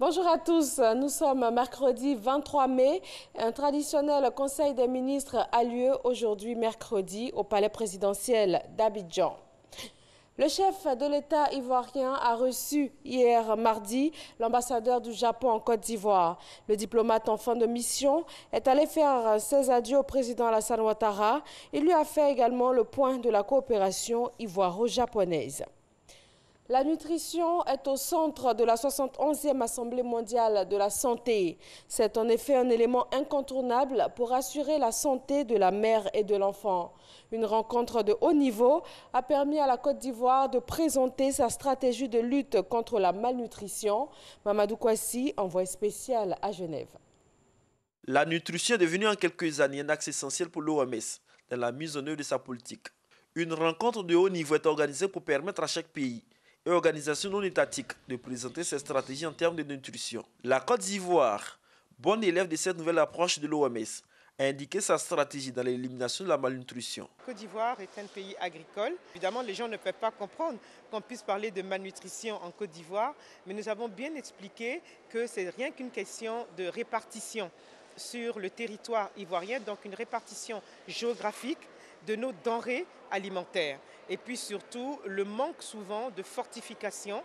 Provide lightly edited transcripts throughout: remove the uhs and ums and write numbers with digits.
Bonjour à tous, nous sommes mercredi 23 mai. Un traditionnel conseil des ministres a lieu aujourd'hui mercredi au palais présidentiel d'Abidjan. Le chef de l'État ivoirien a reçu hier mardi l'ambassadeur du Japon en Côte d'Ivoire. Le diplomate en fin de mission est allé faire ses adieux au président Alassane Ouattara. Il lui a fait également le point de la coopération ivoiro-japonaise. La nutrition est au centre de la 71e Assemblée mondiale de la santé. C'est en effet un élément incontournable pour assurer la santé de la mère et de l'enfant. Une rencontre de haut niveau a permis à la Côte d'Ivoire de présenter sa stratégie de lutte contre la malnutrition. Mamadou Kouassi, envoyé spécial à Genève. La nutrition est devenue en quelques années un axe essentiel pour l'OMS dans la mise en œuvre de sa politique. Une rencontre de haut niveau est organisée pour permettre à chaque pays et organisations non étatiques de présenter ses stratégies en termes de nutrition. La Côte d'Ivoire, bonne élève de cette nouvelle approche de l'OMS, a indiqué sa stratégie dans l'élimination de la malnutrition. La Côte d'Ivoire est un pays agricole. Évidemment, les gens ne peuvent pas comprendre qu'on puisse parler de malnutrition en Côte d'Ivoire, mais nous avons bien expliqué que c'est rien qu'une question de répartition sur le territoire ivoirien, donc une répartition géographique de nos denrées alimentaires. Et puis surtout, le manque souvent de fortification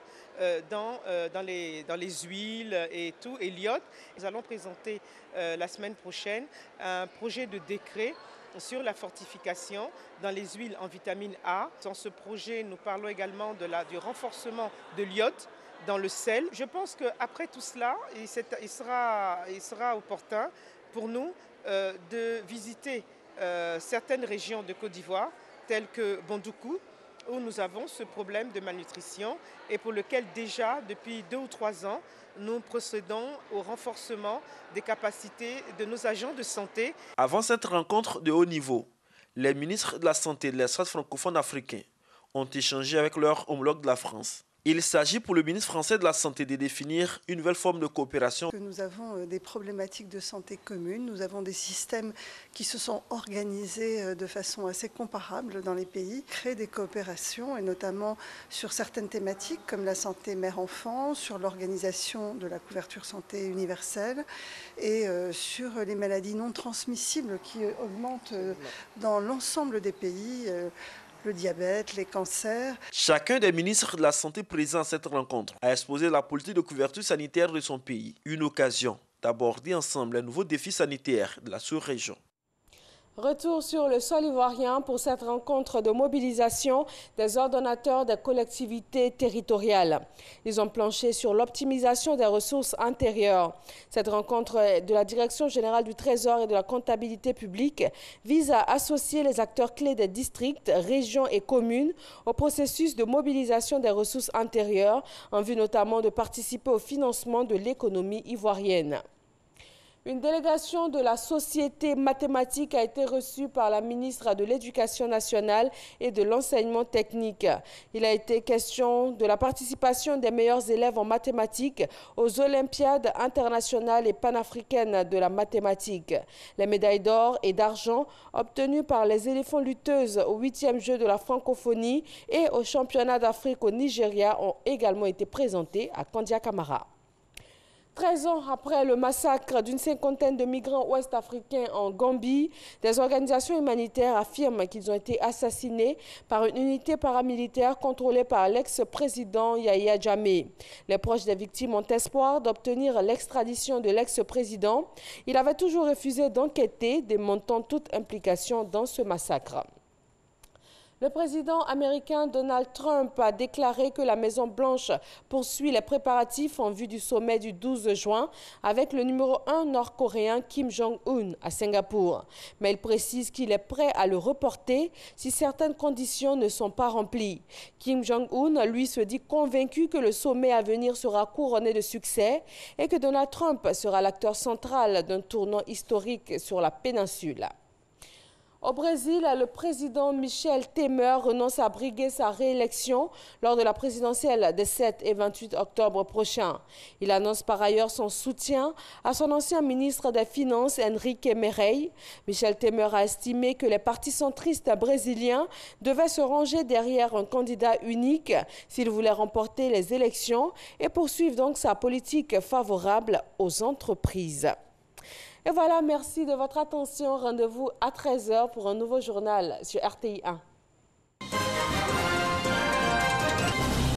dans les huiles et tout, et l'iode. Nous allons présenter la semaine prochaine un projet de décret sur la fortification dans les huiles en vitamine A. Dans ce projet, nous parlons également du renforcement de l'iode dans le sel. Je pense qu'après tout cela, il sera opportun pour nous de visiter certaines régions de Côte d'Ivoire, telles que Bondoukou, où nous avons ce problème de malnutrition et pour lequel déjà, depuis 2 ou 3 ans, nous procédons au renforcement des capacités de nos agents de santé. Avant cette rencontre de haut niveau, les ministres de la Santé de l'espace francophone africain ont échangé avec leurs homologues de la France. Il s'agit pour le ministre français de la Santé de définir une nouvelle forme de coopération. Nous avons des problématiques de santé communes, nous avons des systèmes qui se sont organisés de façon assez comparable dans les pays, créer des coopérations et notamment sur certaines thématiques comme la santé mère-enfant, sur l'organisation de la couverture santé universelle et sur les maladies non transmissibles qui augmentent dans l'ensemble des pays. Le diabète, les cancers. Chacun des ministres de la Santé présents à cette rencontre a exposé la politique de couverture sanitaire de son pays. Une occasion d'aborder ensemble les nouveaux défis sanitaires de la sous-région. Retour sur le sol ivoirien pour cette rencontre de mobilisation des ordonnateurs des collectivités territoriales. Ils ont planché sur l'optimisation des ressources intérieures. Cette rencontre de la Direction générale du Trésor et de la comptabilité publique vise à associer les acteurs clés des districts, régions et communes au processus de mobilisation des ressources intérieures en vue notamment de participer au financement de l'économie ivoirienne. Une délégation de la Société mathématique a été reçue par la ministre de l'Éducation nationale et de l'enseignement technique. Il a été question de la participation des meilleurs élèves en mathématiques aux Olympiades internationales et panafricaines de la mathématique. Les médailles d'or et d'argent obtenues par les éléphants lutteuses au 8e jeu de la francophonie et au championnat d'Afrique au Nigeria ont également été présentées à Kandia Camara. 13 ans après le massacre d'une 50aine de migrants ouest-africains en Gambie, des organisations humanitaires affirment qu'ils ont été assassinés par une unité paramilitaire contrôlée par l'ex-président Yahya Jammeh. Les proches des victimes ont espoir d'obtenir l'extradition de l'ex-président. Il avait toujours refusé d'enquêter, démontant toute implication dans ce massacre. Le président américain Donald Trump a déclaré que la Maison-Blanche poursuit les préparatifs en vue du sommet du 12 juin avec le numéro 1 nord-coréen Kim Jong-un à Singapour. Mais il précise qu'il est prêt à le reporter si certaines conditions ne sont pas remplies. Kim Jong-un, lui, se dit convaincu que le sommet à venir sera couronné de succès et que Donald Trump sera l'acteur central d'un tournant historique sur la péninsule. Au Brésil, le président Michel Temer renonce à briguer sa réélection lors de la présidentielle des 7 et 28 octobre prochains. Il annonce par ailleurs son soutien à son ancien ministre des Finances, Henrique Meirelles. Michel Temer a estimé que les partis centristes brésiliens devaient se ranger derrière un candidat unique s'il voulait remporter les élections et poursuivre donc sa politique favorable aux entreprises. Et voilà, merci de votre attention. Rendez-vous à 13h pour un nouveau journal sur RTI 1.